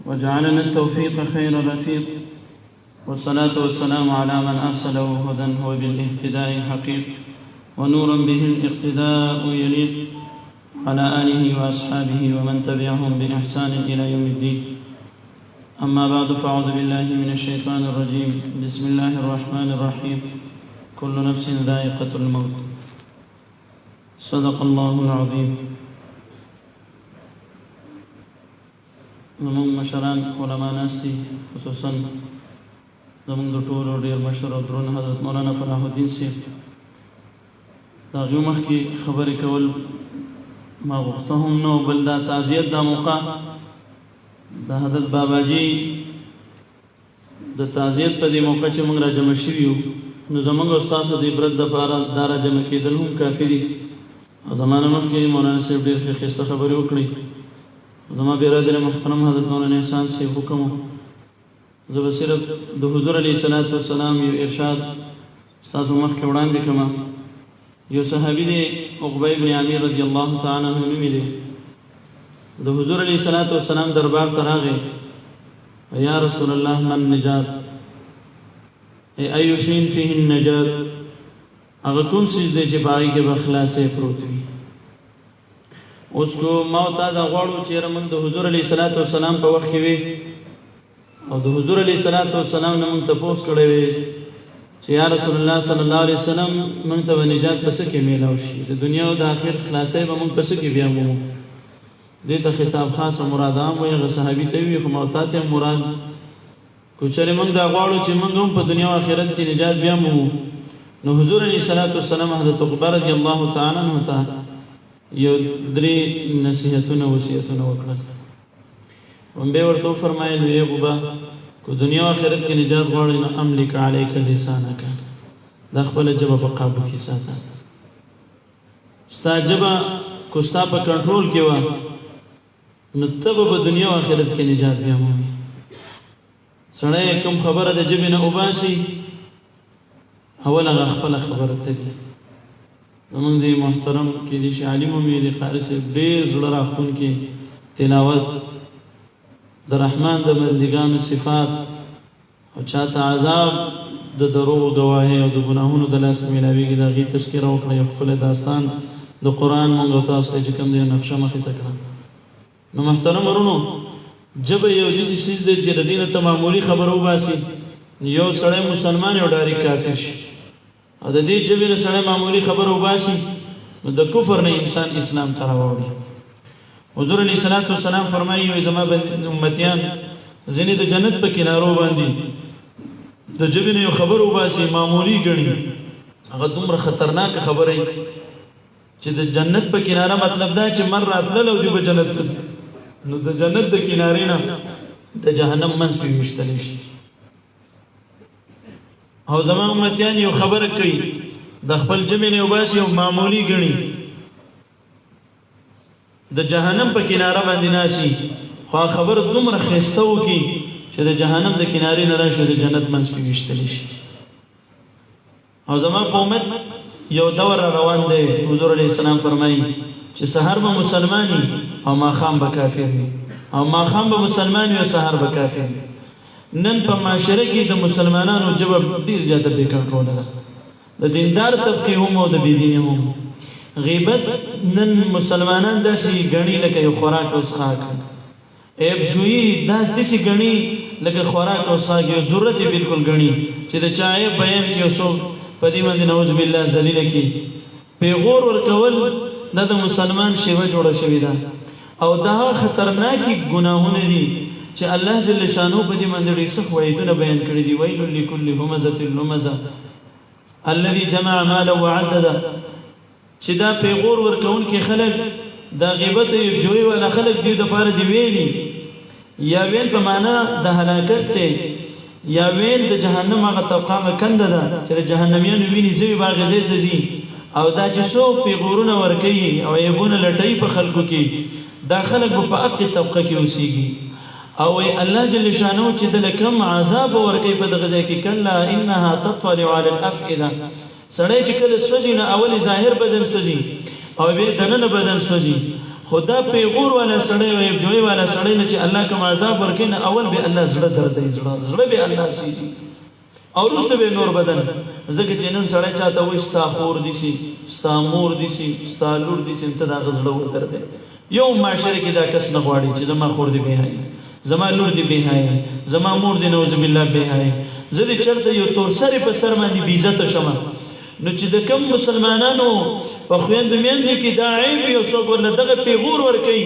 وجعلنا التوفيق خير رفيق، والصلاة والسلام على من أرسله هدى وبالاهتداء حقيق ونورا به الاقتداء يليق، على آله وأصحابه ومن تبعهم بإحسان إلى يوم الدين. أما بعد، فأعوذ بالله من الشيطان الرجيم. بسم الله الرحمن الرحيم. كل نفس ذائقة الموت. صدق الله العظيم. زمونږ مشران علما ناست دي، خصوصا زمونږ د ټولو ډېر مشهور او درون حضرت مولانا فلاح الدین صاحب. د هغې مخکې خبرې کول ما غوښته هم نه، بل دا تعزیت دا موقع د حضرت باباجي د تعزیت په دې موقع چې موږ را جمع شوي یو، نو زموږ او ستاسو د عبرت دپاره دا را جمع کېدل هم کافي دي. او زما نه مخکې مولانا صاحب ډېر ښایسته خبرې وکړې. زما برادر محترم حضرت مولانا احسان صاحب حکم و، زه به صرف د حضور علیه الصلاة والسلام یو ارشاد ستاسو مخکې وړاندې کړم. یو صحابي دی عقبه ابن عامر رضی الله تعالی عنه نومې دی، د حضور علیه الصلاة والسلام دربار ته راغی. یا رسول الله من نجات، ای شین فیه النجات، هغه کوم څیز دی چې په هغې کې به خلاصی پروت وي. اوس کو ما او تا دا غواړو چې یاره موږ د حضور علیه الصلاة والسلام په وخت کې وي او د حضور علیه الصلاة والسلام نه موږ تپوس کړی وي چې یا رسول الله صلی الله علیه وسلم موږ ته به نجات په څه کې میلاو شي، د دنیا او د آخر خلاصی به موږ په څه کې بیا مومو. دې ته خطاب خاص او مراد عام وایي، هغه صحابي ته وي، خو ما او تا ته هم مراد. که چېرې موږ دا غواړو چې موږ هم په دنیا او آخرت کې نجات بیا مومو، نو حضور علیه الصلاة والسلام حضرت عقبه رضی الله تعالی عنه ته یو درې نصیحتونه وصیتونه وکړل. بیا ورته وفرمایل ای عقبه، که دنیا او آخرت کې نجات غواړې نو املک علیک لسانک، دا خپله ژبه په قابو کې ساته. ستا ژبه که ستا په کنټرول کې وه نو ته به په دنیا او آخرت کې نجات بیا مومي. سړی کوم خبره د ژبې نه وباسي، اول هغه خپله خبره تلي. زمونږ د محترم کلیش عالم هم یې د قاري صاحب ډېر زړه راښکونکي تلاوت د رحمان د بندګانو صفات او چاته عذاب د دروغو ګواهۍ او د ګناهونو د لاسه میلاویږي، د هغې تذکره وکړه. یو ښکلی داستان د قرآن مونږ او تاسو ته چې کوم دی نقشه مخې ته کړه. نو محترم ورونو، ژبه یو داسې څیز دی چې د دې نه ته معمولي خبره وباسي، یو سړی مسلمان یو ډایرکټ کافر شي، او د دې ژبې نه سړی معمولي خبره وباسي نو د کفر نه انسان اسلام ته راوړي. حضور علیه الصلاة والسلام فرمایي، وایي زما امتیان ځینې د جنت په کنارو باندې د ژبې نه یو خبره وباسي معمولي ګڼي، هغه دومره خطرناکه خبره چې د جنت په کناره مطلب دا چې مر راتلل او دوی به جنت ته، نو د جنت د کنارې نه د جهنم منځ پې ویشتلی شي. او زما امتیان یو خبره کوي د خپل ژبې نه وباسي او معمولي ګڼي، د جهنم په کناره باندې ناسي، خو خبره دومره ښایسته وکړي چې د جهنم د کنارې نه راشي د جنت منځ پې ویشتلی شي. او زما په امت یو دور روان دی. حضور علیه السلام فرمایي چې سحر به مسلمان وي او ماښام به کافر وي، او ماښام به مسلمان وي او سحر به کافر وي. نن په معاشره کې د مسلمانانو ژبه ډېر زیاته بې کنټروله ده، د دیندار طبقې هم او د بېدینې هم. غیبت نن مسلمانان داسې ګڼي لکه یو خوراک او څښاک، عیب جویي داسې ګڼي لکه خوراک او څښاک، یو ضرورت یې بلکل ګڼي چې د چا عیب بیان کړي او څوک په دې باندې نعوذ بالله ذلیله کړي. پیغور ورکول دا د مسلمان شیوه جوړه شوې ده، او دا خطرناکې ګناهونه دي چې الله جل شانو په دې باندې ډېر سخت وعیدونه بیان کړي دي. ویل لکل همزة لمزة الذي جمع مالا وعدده، چې دا پیغور ورکوونکي خلک دا غیبت جوړي والا خلک دې دپاره دي ویلي، یا ویل په معنا د هلاکت دی، یا ویل د جهنم هغه طبقه هغه کنده ده چې د جهنمیانو ویني ځوي به هغې ځای ته ځي. او دا چې څوک پیغورونه ورکوي او عیبونه لټوي په خلکو کې، دا خلک به په هغې طبقه کې اوسېږي. او الله جل شانه چې دله کم عذاب ورکوي په دغه ځای کې، کلا انها تطلع على الافئده، سړی چې کله سوځي نو اول ظاهر بدن سوځي او بیا دننه بدن سوځي، خدا پیغور والا سړی او جوړي والا سړی نه چې الله کوم عذاب ورکړي نه اول به الله زړه درته زړه به الله سيسي او وروسته به نور بدن ځکه چې نن سړی چاته وایي ستا خور دي سي ستا مور دي سي ستا لور دي سي ته دا غزړه ودرته یو معاشره کې دا کس نه غواړي چې زما خور دي به هاي زما لور دي به هاي زما مور دي نوذ بالله به هاي زه دې چرته یو تور سره په سر باندې بی عزت شمه نو چې د کم مسلمانانو په خويندو میندو کې دا عیب یو څوک ورله دغه پیغور ورکوي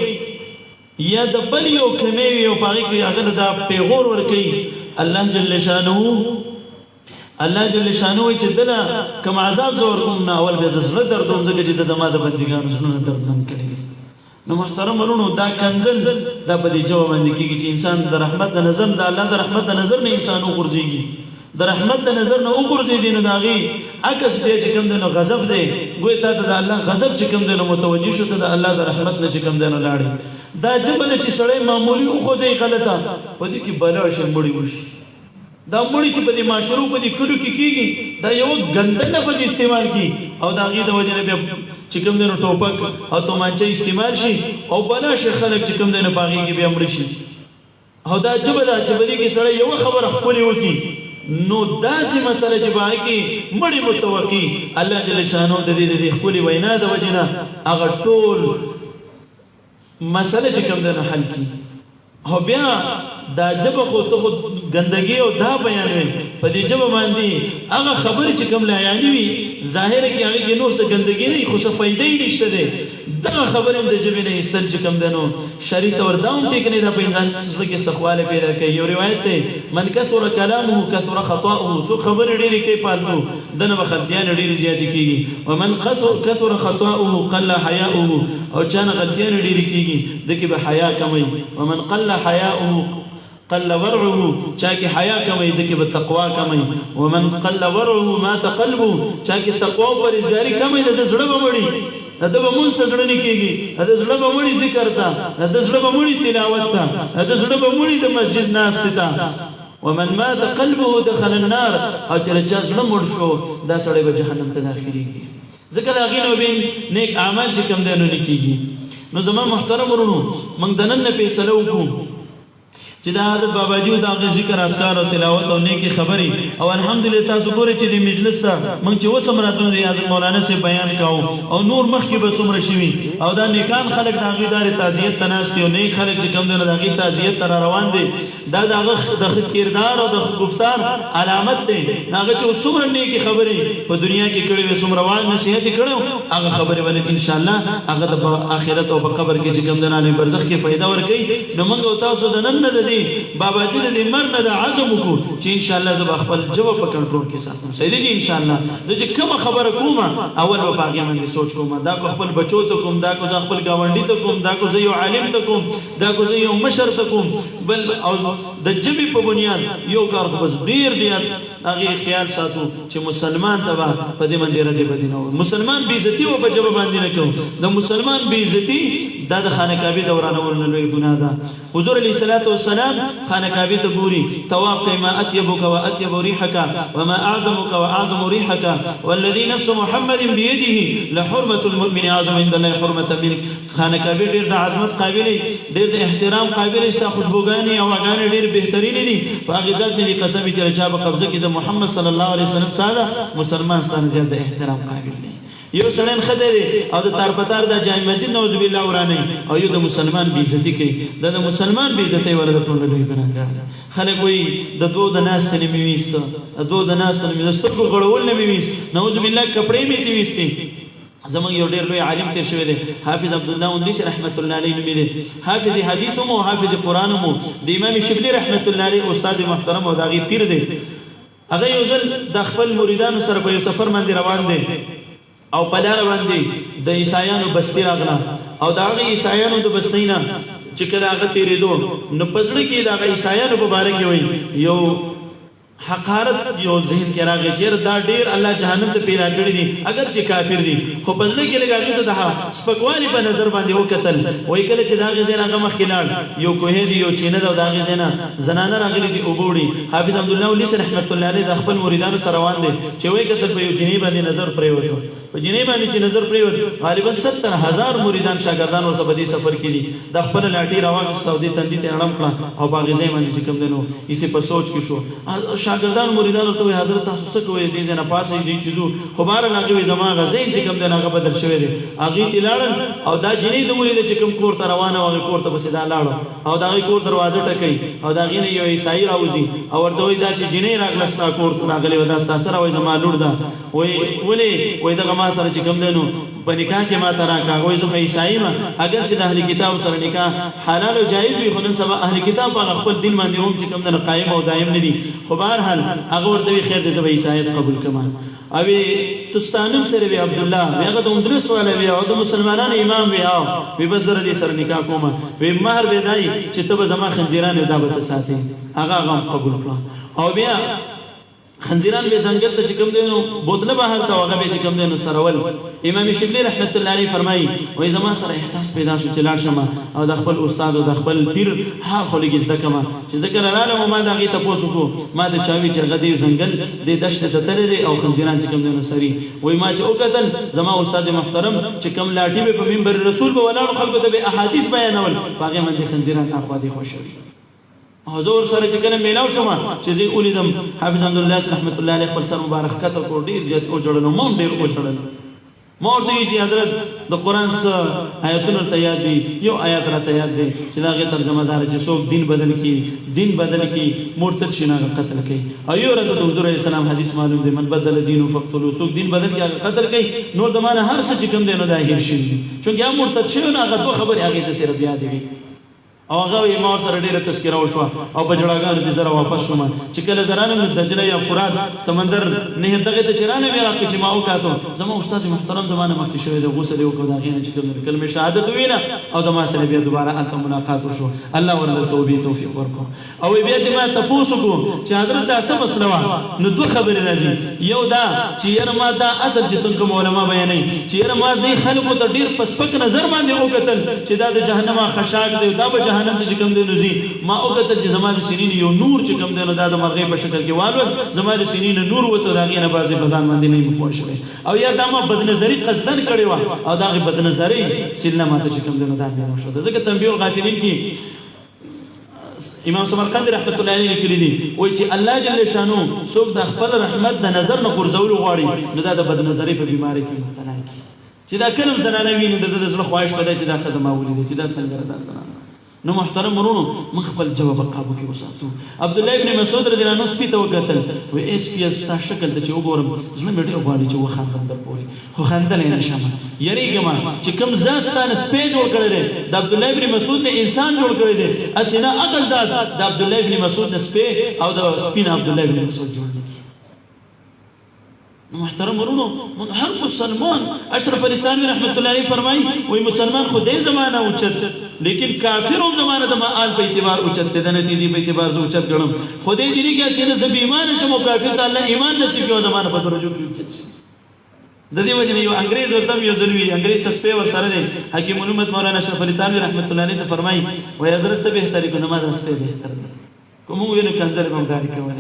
یا د بل یو کمی یو پاغي کې هغه دا پیغور ورکوي الله جل شانه چې دله کوم عذاب زور کوم نه اول به زړه دردوم ځکه چې د زما د بندګانو زړه دردمن کړي نو محترم ورونو دا کنزل دا په دې جواب باندې کېږي چې انسان د رحمت د نظر د الله د رحمت د نظر نه انسان وګرځيږي د رحمت د نظر نه وګرځي دي نو داغي عکس به چې کوم دنو غضب دی ګوي ته د الله غضب چې کوم دنو متوجي شو ته د الله د رحمت نه چې کوم دنو لاړي دا جبل چې سړی معمولی خو ځای غلطه په دې کې بلا شمړي وشي دا مړی چې په دې معاشرو په دې کډو کې کیږي دا یو ګنده لفظ استعمال کی او دا غي د وجه نه به چې کوم دنو ټوپک او تومانچه استعمال شي او بلا شي خلک چې کوم دنو باغی کې به امر شي او دا جبل چې په دې کې سړی یو خبر خپل وکي نو داسې مسله چې باندې کې مړی متوقي الله جل شانو د دې خپل وینا د وجنه هغه ټول مسله چې کوم دنو حل کی او بیا دا جبه خو ته ګندګي او دا بیانوي په دې جبه باندې هغه خبرې چې کوم لایانی وي ظاهر کې هغه کې نور څه ګندګي نه خو څه فائدې نشته ده دا خبرې د جبه نه استل چې کوم دنو شریعت ور داون ټیکنه دا په انسان څه کې سخواله پیدا کوي یو روایت ته من کثر کلامه کثر خطاؤه سو خبر ډېری کې پالتو دنه بخديان ډېری زیات کیږي ومن کثر خطاؤه قل حياؤه او چانه غلطیان ډېری کیږي دغه به حیا کمي ومن قل حياؤه قل ورعه چاکی حیا کمی دکی بتقوا کمی ومن قل ورعه مات قلبه چاکی تقوا پر ازگاری کمی دا زړه بمړي دا به مونږ ته زړه نه کیږي دا زړه بمړي ذکر تا دا زړه بمړي تلاوت تا دا زړه بمړي د مسجد ناس تا ومن مات قلبه دخل النار او چې زړه مړ شو دا سړی به جهنم ته داخليږي ځکه دا غینو بین نیک اعمال چې کوم دینو لیکيږي نو زمون محترم ورونو موږ د نن په فیصله وکړو چې دا حضرت بابا جی دا ذکر اسکار او تلاوت او نیکی خبري او الحمدلله تاسو ګورئ چې د مجلس ته موږ چې وسم راتونه د حضرت مولانا سے بیان کاو او نور مخکې به څومره شوي او دا نیکان خلک د غیدار تعزیت تناستي او نیک خلک چې کوم د غی تعزیت تر روان دي دا د کردار او د گفتار علامت ده هغه چې څومره نیکی خبري په دنیا کې کړي وي څومره وان نصیحت کړو هغه خبري ول ان شاء الله هغه د آخرت او په قبر کې چې کوم د عالم برزخ کې فائدہ ورکړي نو موږ تاسو د نن نه بابا جی د مرنه د عزم کو چې ان شاء الله زب خپل جواب په کنټرول کې ساتم سیدی جی ان شاء الله د چې کوم خبره کومه اول په باغې باندې سوچ کوم دا خپل بچو ته کوم دا کو خپل گاونډي ته کوم دا کو یو عالم ته کوم دا کو یو مشر ته کوم بل او د جبي په بنیاد یو کار خو بس ډیر هغه خیال ساتو چې مسلمان ته په دې باندې رد بدینه مسلمان بی عزتی او په جواب باندې نه کوم د مسلمان بی عزتی دا د خانه کعبه دورانه ورنلوي ګناه ده حضور علیه الصلاۃ والسلام خانه کعبه ته ګوري طواف کوي ما اطيبك واطيب ريحك وما اعظمك واعظم ريحك والذي نفس محمد بيده لحرمه المؤمن اعظم عند الله حرمه منك خانه کعبه ډیر د عظمت قابل ډیر د احترام قابل است خوشبوګانی او غانې ډیر بهترین دي په غزاد دي قسم چې چا په قبضه کې د محمد صلی الله علیه وسلم ساده مسلمان ستانه زیات د احترام قابل دي یو سړی خدای او د تار پتار د جای مسجد نوذ بالله ورانه او یو د مسلمان بی عزتی کوي د مسلمان بی عزتی ولر ټول لوی ګناګار خلک وي د دوه د ناس ته نیمه ويست دوه د ناس ته نیمه سترګو غړول نه ويست نوذ بالله کپڑے می دی ويستي زمون یو ډیر لوی عالم تیر شوی دی حافظ عبد الله اندیس رحمت الله علیه نوم دی حافظ حدیث مو حافظ قران مو د امام شبلی رحمت الله علیه استاد محترم او داغي پیر دی هغه یو ځل د خپل مریدانو سره په یو سفر باندې روان دی او په لار باندې د عیسایانو بستی راغله او دا هغه عیسایانو د بستینا چې کله هغه تیرېدو نو پزړه کې دا عیسایانو په باره کې وای یو حقارت یو ذهن کې راغی چې دا ډیر الله جهنم ته پیدا کړی دي اگر چې کافر دي خو په ځل کې لګاږي ته د سپکوالي په نظر باندې وکتل وای کله چې دا غزين هغه مخ کې لاړ یو کوه دی یو چینه دا غزين زنانه راغلي دي وګوري حافظ عبد الله ولي رحمت الله علیه د خپل مریدانو سره روان دي چې وای کتل په یو جنې باندې نظر پریوته په جنې باندې چې نظر پریوت غالبا 70000 مریدان شاګردان ور سبدي سفر کړي د خپل لاټي راوغستو دي تندې ته اړم کړه او په غزې باندې چې کوم دنو یې په سوچ کې شو شاګردان مریدانو ته حضرت تاسو څه کوی دي نه پاسې دي چیزو خبر راغوي زما غزې چې کوم دنو هغه بدل شوی دي اغه تلاړل او دا جنې د مرید چې کوم کور ته روانه وغه کور ته بس دا لاړ او دا کور دروازه ټکای او دا غینه یو عیسائی راوځي او ورته وای دا چې جنې راغلستا کور ته راغلی ودا تاسو راوي زما لور دا وای ولې وای دا ما سره چې کوم دنو په نکاح کې ما ترا کا وای زه عیسائی ما اگر چې د اهل کتاب سره نکاح حلال او جایز وي خو نن سبا اهل کتاب په خپل دین باندې هم چې کوم دنو قائم او دائم نه دي خو بهرحال هغه ورته خیر دې زه عیسایت قبول کما او تستانم سره وی عبد الله هغه د مدرس والا وی او د مسلمانانو امام وی او وی بزر دي سره نکاح کومه وی مہر به دای چې ته زما خنجران دا به ساتي هغه قبول کړه او بیا خنزیران به ځنګل ته چې کوم دینو بوتله بهر ته هغه به چې کوم دینو سرول امام شبلی رحمت الله علیه فرمایي وای زما سره احساس پیدا شو چې لاړ شم او د خپل استاد او د خپل پیر هر خو لګیز د کما چې ذکر رااله ما دا غي تاسو کو ما د چاوي چې غدي ځنګل د دشت ته تل دي او خنزیران چې کوم دینو سری وای ما چې او کتل زما استاد محترم چې کوم لاټي به په منبر رسول په ولاړ خلکو ته به احادیث بیانول هغه باندې خنزیران اخوا دي خوشوي حضور سره چې کله میلاو شوم چې زه ولیدم حافظ عبد الله رحمت الله علیه خپل سر مبارک کته کو ډیر جت او جوړنو مون ډیر او جوړنو مور دی چې حضرت د قران څخه آیاتونه ته یاد دي یو آیات را ته یاد دي چې دا غي ترجمه دار چې څوک دین بدل کی مرتد شنه قتل کوي او یو رد د حضور اسلام حدیث معلوم دی من بدل دین فقتلوا څوک دین بدل کی قتل کوي نور زمانه هر څه چې کوم دی نو دا هیر شي چې هغه مرتد شي نه هغه خبر هغه د سره زیات دی او هغه یې ما سره ډیره تذکره وشو او په جوړاګانو دي زره واپس شوم چې کله زرانه د دجله یا فرات سمندر نه دغه ته چرانه مې راکې چې ما وکاتو زما استاد محترم زمانه مخکې شوی د غسل یو کو داغینه چې کلمه شهادت وینا او زما سره بیا دوباره انت ملاقات وشو الله ورله توفیق ورکو او بیا دې ما تاسو کو چې حضرت تاسو مسلمان نو دوه خبرې راځي یو دا چې یره ما دا اصل جسم کوم علما بیانې چې یره ما دې خلکو ته ډیر پسپک نظر باندې وکتل چې دا د جهنم خشاک دی دا به جهنم ته کوم دی نوزي ما وکتل چې زما د سینې یو نور چې کوم دی نو دا د مرغې په شکل کې والو زما د سینې نور وته راغی نه بازي بزان باندې نه پوه شوی او یا دا ما بدنظری قصدن کړی و او دا بدنظری سینه ماته چې کوم دی نو دا نه شو ځکه تنبیه الغافلین کې امام سمرقند رحمت الله علیه لیکلی دي وای چې الله جل شانو څوک د خپل رحمت د نظر نه غورځول غواړي نو دا د بدنظری په بیماری کې مبتلا کی چې دا کلم زنانه ویني د زړه خواهش پدې چې دا خزما ولید چې دا څنګه دا زنانه نو محترم ورونو من خپل جواب قابو کې وساتو عبد الله ابن مسعود رضی الله عنه سپیته وکتل و اس پی اس تا شکل ته چې وګورم زما مې ډېر غواړي چې وخاندم در پوري خو خاندل نه شم یریګم چې کوم ځستان سپې جوړ کړی دی د عبد الله ابن مسعود نه انسان جوړ کړی دی اسنه هغه ذات د عبد الله ابن مسعود نه سپې او د سپین عبد الله ابن مسعود جوړ دی محترم ورونو هر مسلمان اشرف علی تھانوی رحمت الله علیه فرمایي وای مسلمان خدای زمانہ اوچت لیکن کافروں زمانہ د مال په اعتبار اوچت د نتیجې په اعتبار اوچت ګڼم خدای دې نه کې چې د ایمان شمو کافر ته الله ایمان نصیب کړو زمانہ په درجو کې اوچت د دې وجه یو انګريز ورته یو ځلوي انګريز سپې ور سره دی حکیم محمد مولانا اشرف علی تھانوی رحمت الله علیه فرمایي وای حضرت ته به طریقو زمانہ سپې بهتر دی کوم ویني کنځل بمداري کوي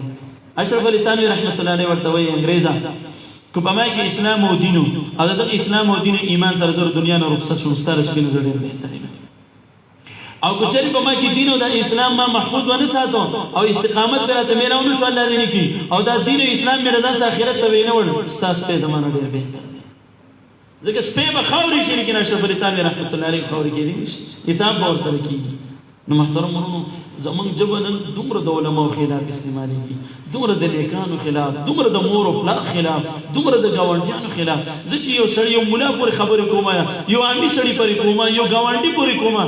اشرف علی تھانوی رحمت الله علیه ورته وای انګريزا کو پمای کې اسلام او دینو او د اسلام او دین ایمان سره زره دنیا نه رخصت شو ستاره سپینه زړه بهترینه او کچری پمای کې دین او د اسلام ما محفوظ ونه ساتو او استقامت پر ته میراو نو شو الله دې کی او د دین او اسلام مې رضا اخرت ته وینه ور ستاسو په زمانہ ډیر بهتر دی ځکه سپې به خوري شي لیکن اشرف علی تھانوی رحمت الله علیه خوري کې حساب اور سره کیږي نو محترم ورونو زمون جبنن دومره د علماء خلاف استعمالي دي دومره د نیکانو خلاف دومره د مور او پلار خلاف دومره د گاونډیانو خلاف ځکه یو سړی یو مولا پورې خبرې کومه یو عامي سړی پورې کومه یو گاونډي پورې کومه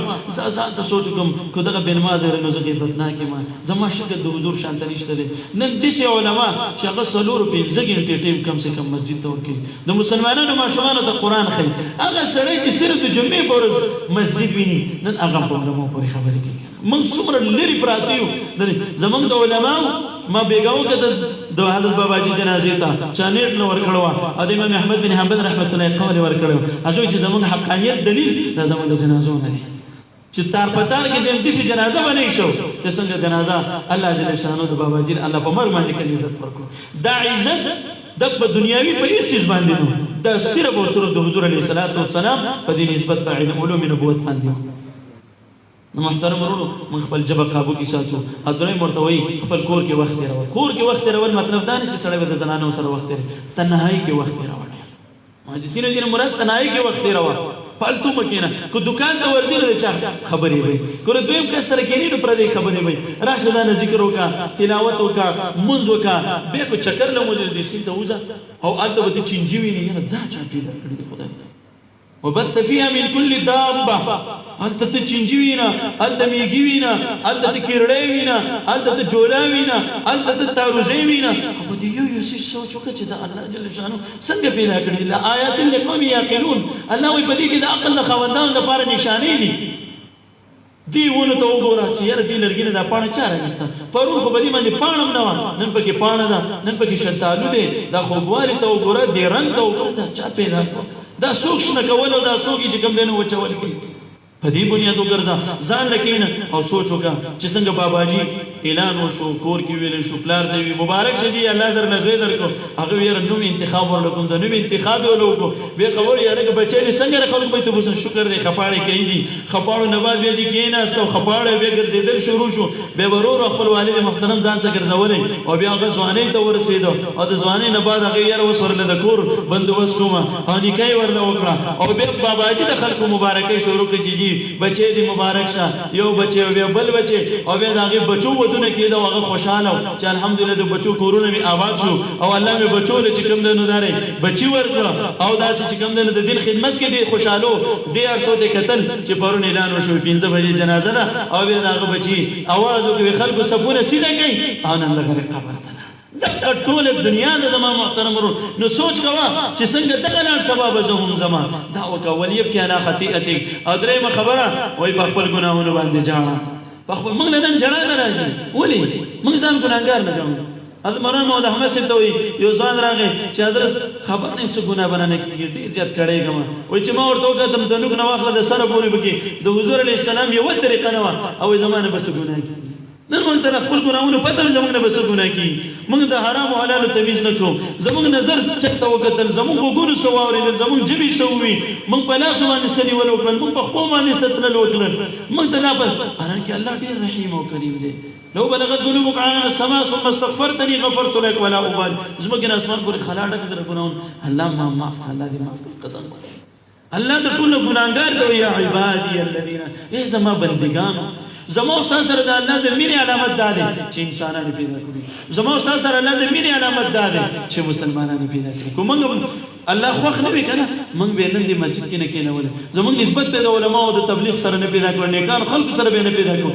ځان ته سوچ کوم کو دغه بنماز رنو زګي بدنا کېما زما شګه د حضور شان نشته دي نن د شي علماء چې هغه سلور په ځګي ټیم کم سے کم مسجد ته ورکي د مسلمانانو ماشومان ته قران خل هغه سړی چې صرف د جمعې پر مسجد ویني نن هغه په علماء پورې خبرې کوي من څومره لري پراتیو زمونږ د علماء ما بیګاو کې د حضرت باباجي جنازې ته چا نیټ نه ورکړو او د امام احمد بن حنبل رحمت الله قول ورکړو هغه چې زمونږ حقانیت دلیل دا زمونږ د جنازو نه دی چې تار پتار کې زم دې جنازه باندې شو چې څنګه جنازه الله جل شانو د باباجي الله په مرګ باندې کې عزت ورکړو دا عزت د په دنیاوي په هیڅ چیز باندې نه دا صرف او صرف د حضور علیه السلام په دې نسبت په علوم نبوت باندې محترم ورونو من خپل جبه قابو کې ساتو ادرې مرتوي خپل کور کې وخت راوړ کور کې وخت راوړ مطلب دا نه چې سړی د زنانو سره وخت تنهایی کې وخت راوړ محدثین دې مراد تنهایی کې وخت راوړ فالتو مکینا کو دکان ته ورځي نه چا خبرې وي کو دویم کس سره کې نه پر دې خبرې وي راشه دا ذکر وکا تلاوت وکا منځ وکا به کو چکر له مو دې سین ته وځه او الته به چنجي وي نه دا چا دې کړی خدای وبث فيها من كل دابه انت تچنجوینا انت میگیوینا انت تکیرڑیوینا انت تجولاوینا انت تاروزیوینا ابو دې یو څه سوچ وکړه چې دا الله جل شانو څنګه پیدا کړی لا آیات لقوم یعقلون الله وي په دې کې د عقل خوندان لپاره نشانې دي دی ونه ته وګوره چې یاره دې لرګي نه دا پاڼه چا راوسته پرون خو به دې باندې پاڼه نه وه نن پکې پاڼه ده نن پکې شلتالو دی دا خوږوالي ته وګوره دې رنګ ته وګوره دا چا پیدا کړو دا څوک شنه کول او دا څوک چې کوم دی نو وچول کوي په دې بنیاد وګرځه ځان لکینه او سوچ وکړه چې څنګه باباجي اعلان وشو کور کې ویل شو پلار دی مبارک شه جی الله در نزوی درکو هغه یې نو انتخاب ورلکم دا نو انتخاب ولوکو به خبر یې هغه بچی څنګه خلک به ته بوس شکر دی خپاړې کوي جی خپاړو نواز به جی کینا استو خپاړې به ګرځیدل شروع شو به ورور خپل والد محترم ځان څخه ګرځولې او بیا هغه ځواني ته ورسېدو او د ځواني نه بعد هغه یې وسورله د کور بندوبست کومه او نکای ورله وکړه او به باباجي د خلکو مبارکي شروع کړي جی بچی دی مبارک شه یو بچی او بل بچی او بیا داغه بچو ودونه کېده هغه خوشاله چې الحمدلله د بچو کورونه می آباد شو او الله می بچو له چې کوم دنو داري بچی ورکړه او داسې چې کوم دنو د دین خدمت کې دی خوشاله دی ارسو ته قتل چې پرون اعلان وشو 15 بجې جنازه ده او بیا داغه بچی आवाज وکړي خلکو سپونه سیده کوي او نن دغه قبر ته د ټول دنیا د زما محترم ورو نو سوچ کوا چې څنګه دغه لار سبب زهم زما دا وکا وليب کې انا خطیئتک او درېمه خبره وای په خپل ګناهونو باندې جاړه په خپل موږ نن جړا نه راځي ولی موږ ځان ګناګار نه کوو حضرت مولانا محمد احمد صاحب ته یو ځان راغی چې حضرت خبر نه څه ګناه بنانه کیږي ډیر زیات کړي کوم وای چې ما ورته وکړم د نوګ نواخله د سره پورې بکی د حضور علی السلام یو طریقه نه او زمانه بس ګناه کیږي نن موږ ته خپل ګناهونه پته زموږ نه بس ګناه کیږي موږ د حرام او حلال تمیز نه کوو زموږ نظر چته وکتل زموږ وګونو سو اورېدل زموږ جبې سووي موږ په لاس باندې سړي ول وکړل موږ په خپل باندې ستل وکړل موږ ته لا په ان کې الله ډیر رحیم او کریم دی لو بلغت ذنوبك عنان السماء ثم استغفرتني غفرت لك ولا ابالي زموږ نه اسمان پورې خلاډه کړه ګناون الله ما معاف الله دې معاف قسم الله د ټول ګناګار دی یا عبادي الذين ای زما بندگانو زما استاد سره د الله د مینې علامت ده چې انسانانو پیدا کړی زما استاد سره الله د مینې علامت ده چې مسلمانانو پیدا کړی کوم الله خوښ نه وکنه موږ به نن د مسجد کې نه کېنول زموږ نسبت د علماء او د تبلیغ سره نه پیدا کړو نیکان خلق سره به نه پیدا کړو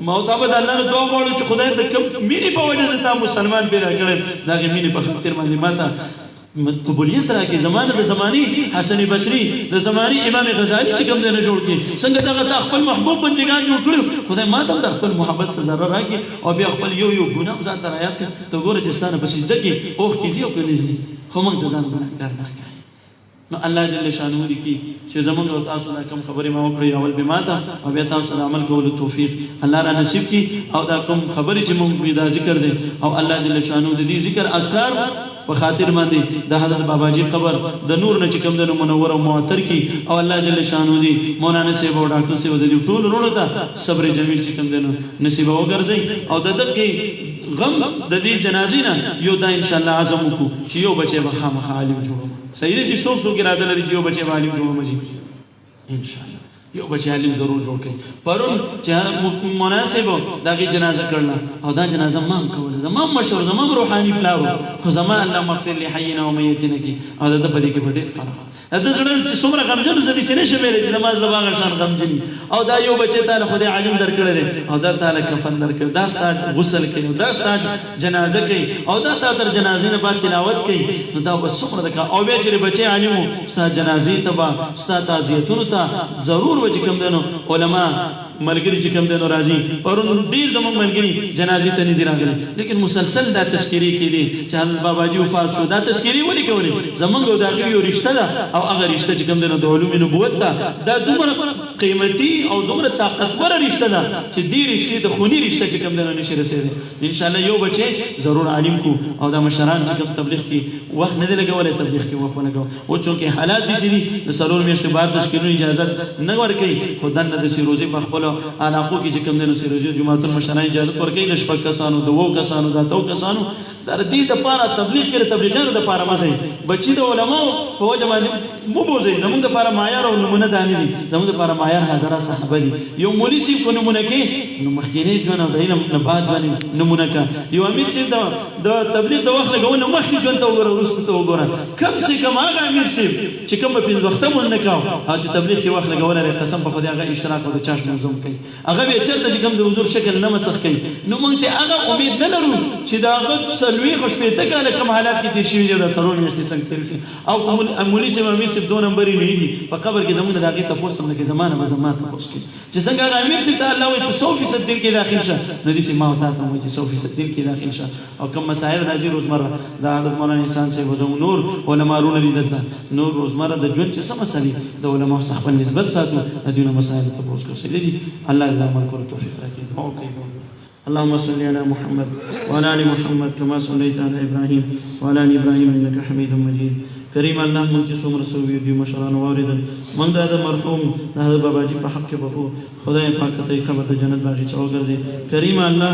موتابد الله نو دعا غواړو چې خدای د مینې په وجه ته مسلمان پیدا کړل دا مینې په خاطر باندې ماته قبولیت راکې زمانه د زمانی حسن بصری د زمانی امام غزالی چې کوم نه جوړ کړي څنګه دغه خپل محبوب بندگان جوړ کړو خدای ماته د خپل محبت سره ضرر راکې او بیا خپل یو ګناه ځان ته رايات ته ګوره چې ستانه بس دګي اوه کیږي او کلیږي خو موږ ځان ګناهګار نه کوي نو الله جل شانه دې کی چې زمونږ او تاسو دا کوم خبرې ما وکړې اول به ماته او بیا تاسو عمل کولو توفیق الله را نصیب کی او دا کوم خبرې چې موږ دا ذکر دي او الله جل شانه دې ذکر اذکار په خاطر باندې د حضرت باباجي قبر د نور نه چې کوم د منور او معطر کی او الله جل شانه دې مولانا صاحب او ډاکټر صاحب دې ټول ورونو ته صبر جمیل چې کوم د نصیب وګرځي او دغه غم د دې جنازې نه یو دا ان شاء الله عزم وکړو چې یو بچي به خامخ عالم جوړو صحیح دي چې څوک اراده لري چې یو بچي عالم جوړو مجي ان شاء الله یو بچي عالم ضرور جوړ کړي پرون چې مناسب دغه جنازه کړل او دا جنازه ما کول زمام مشور زمام روحاني پلاو خو زما الله مغفر لي حينا وميتنا کی او دا په دې کې ډېر فرق د زړه چې څومره غمجن زه دې نشم ویلی چې زما زړه هغه شان غمجن او دا یو بچی تا له خدای عالم درکړی دی او دا تا له کفن درکړی دا ستا غسل کوي دا ستا جنازه کوي او دا تا تر جنازې نه بعد تلاوت کوي نو دا به څومره ده او بیا چې بچی عالم و ستا جنازې ته به ستا تعزیتونو ته ضرور به چې کوم دی نو علما ملګري چې کوم دی نو راځي پرون ډېر زموږ ملګري جنازې ته نه دي راغلي لیکن مسلسل دا تذکرې کېدي چې حضرت باباجي وفات شو دا تذکرې ولې کولې زموږ او د هغوی یو رشته ده او هغه رشته چې کوم دی نو د علوم نبوت ده دا دومره قیمتي او دومره طاقتوره رشته ده چې دې رشتې ته خوني رشته چې کوم دی نو نشي رسېدی انشاءالله یو بچی ضرور عالم کو او دا مشران چې کوم تبلیغ کې وخت نه دی لګولی تبلیغ کې وخت ونه لګو او چونکې حالات داسې دي د څلور میاشتې بعد د ښکېدو اجازت نه ورکوي خو دننه داسې روزې په خپلو علاقو کې چې کوم دی نو سروزي جوماتونو مشران اجازت ورکوي د 6 کسانو د 2 کسانو د 8 کسانو دا د دې دپاره تبلیغ کې د تبلیغیانو دپاره مه ځئ بچي د علماو په وجه باندې مه بوځئ زموږ دپاره معیار او نمونه دا نه دي زموږ دپاره معیار حضرات صحابه دي یو مولي صاحب په نمونه کې نو مخکینی ژوند او د علم نه بعد باندې نمونه کړه یو امیر صاحب د تبلیغ د وخت لګونه مخکې ژوند ته وګوره وروسته ته وګوره کم سے کم هغه امیر صاحب چې کوم په پنځه وخته مونږ نه کاو او چې تبلیغ کې وخت لګولی دی قسم په خدای هغه اشتراک او د چاشت منظم کوي هغه بیا چېرته چې کوم د حضور شکل نه مسخ کوي نو موږ ته هغه امید نه لرو چې د هغه څلوېښت شپېته کاله کوم حالات کې تېر شوي دي او دا څلور میاشتې څنګه تېر شوي او مولي صاحب امیر صاحب 2 نمبرې نه دي په قبر کې زموږ د هغې تپوس هم لکه زما نه به زما تپوس کوي چې څنګه هغه امیر صاحب ته الله وایي ته 100% دین کې داخل شه نو داسې ما او تا ته وایي چې 100% دین کې داخل شه او کوم مسایل راځي روزمره د حضرت مولانا احسان صاحب زموږ نور علما رونه لیدل ده نور روزمره د ژوند چې څه مسلې د علماو څخه خپل نسبت ساتو د دوی نه مسایل تپوس کوو سیدي دي الله دې عمل کولو توفیق راکړي اوکې اللهم صل على محمد وعلى ال محمد كما صليت على ابراهيم وعلى ال ابراهيم انك حميد مجيد کریم الله مونږ چې څومره سوي دي مشران واوریدل مونږ د مرحوم د باباجي په حق کې بخو خدای پاک ته قبر د جنت باغچه وګرځي کریم الله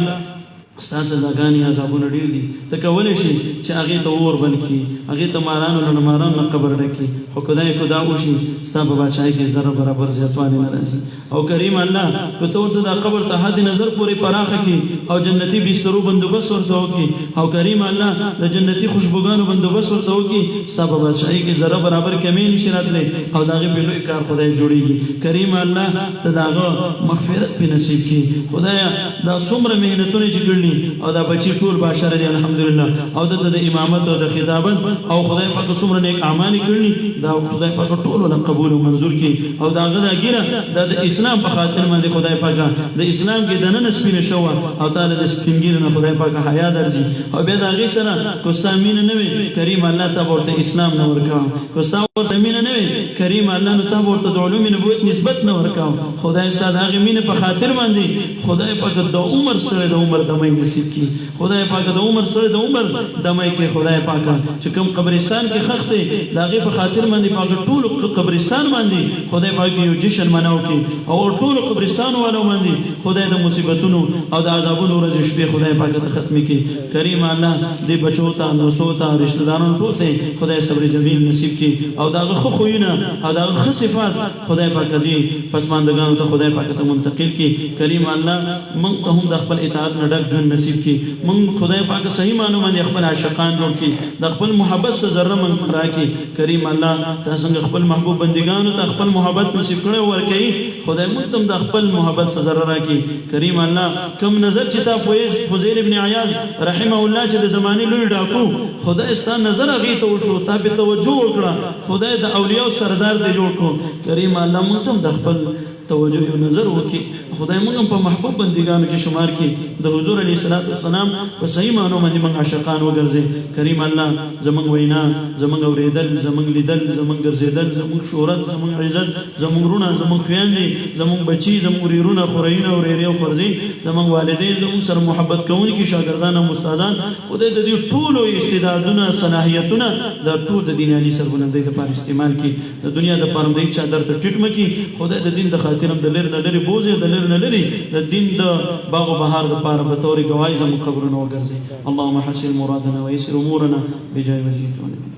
ستا سزاګانې عذابونه ډېر دي ته کولی شي چې هغې ته اور بل کړي هغې ته مارانو له مارانو نه قبر ډک کړي خو خدای کو دا وشي ستا په بادشاهۍ کې ذره برابر زیاتوالی نه راځي او کریم الله که ته ورته دا قبر ته حد نظر پورې پراخه کړي او جنتي بسترو بندوبست ورته وکړي او کریم الله د جنتي خوشبوګانو بندوبست ورته وکړي ستا په بادشاهۍ کې ذره برابر کمی نشي راتلی او د هغې بې لوی کار خدای جوړېږي کریم الله ته د هغه مغفرت پې نصیب کړي خدایه دا څومره محنتونه چې کړي او دا بچی ټول باشر دي الحمدلله او د امامت او د خطابت او خدای پاک څومره نیک اعمال کړي دا خدای پاک ټول له قبول او منظور کړي او دا غدا ګیره د اسلام په خاطر باندې خدای پاک د اسلام کې دنه سپینه شو او تعالی د سپینګیر نه خدای پاک حیا درځي او بیا دا غي سره کوستامین نه وي کریم الله ته ورته اسلام نه ورکاو کوستام ورته مين نه وي کریم الله نو ته ورته د علوم نبوت نسبت نه ورکاو خدای ستاسو هغه مين په خاطر باندې خدای پاک د عمر سره د عمر دمه نصیب کی خدای پاک د عمر سره د عمر دمه کې خدای پاک چې کوم قبرستان کې خخ دی داغه په خاطر باندې پاک ټول قبرستان باندې خدای پاک یو جشن مناو کی او ټول قبرستان والو باندې خدای د مصیبتونو او د عذابونو ورځ شپې خدای پاک ته ختمي کی کریم الله دې بچو ته نوسو ته رشتہ دارانو ټول ته خدای صبر جمیل نصیب کی او داغه خو خوینه او داغه خ صفات خدای پاک دې پسماندگانو ته خدای پاک ته منتقل کی کریم الله موږ ته هم د خپل اطاعت نه ډک ژوند نصیب کی موږ خدای پاک صحیح معنی باندې خپل عاشقان جوړ کی د خپل محبت سره ذره من راکی کریم الله تاسو څنګه خپل محبوب بندگانو ته خپل محبت نصیب کړو ورکړي خدای موږ ته د خپل محبت سره ذره راکی کریم الله کم نظر چې تا فوزیل ابن عیاض رحمه الله چې د زمانه لوی ډاکو خدای ستاسو نظر هغه ته وشو تا به توجه وکړه خدای د اولیاء سردار دی جوړ کو کریم الله موږ ته د خپل توجه او نظر وکي خدای موږ په محبوب بندگانو کې شمار کړي د حضور علیه الصلاۃ والسلام په صحیح معنی باندې موږ عاشقان وګرځي کریم الله زمونږ وینا زمونږ اوریدل زمونږ لیدل زمونږ ګرځیدل زمونږ شهرت زمونږ عزت زمونږ رونه زمونږ خويندې زمونږ بچي زمونږ ورونه خورینه او ریری او فرزي زمونږ والدین زمونږ سره محبت کوونکي شاګردان او استادان خدای د دې ټولو استعدادونه صلاحیتونه د ټول د دین علی سربلندۍ لپاره استعمال کړي د دنیا د پرمدۍ چادر ته ټیټ مکي خدای د دین د خاطرم د لری نه لری بوزي د لری نه لری د دین د باغ او بهار د پاره به توري گواهی زموږ قبرونه وګرځي اللهم حسن مرادنا ويسر امورنا بجاه وجهك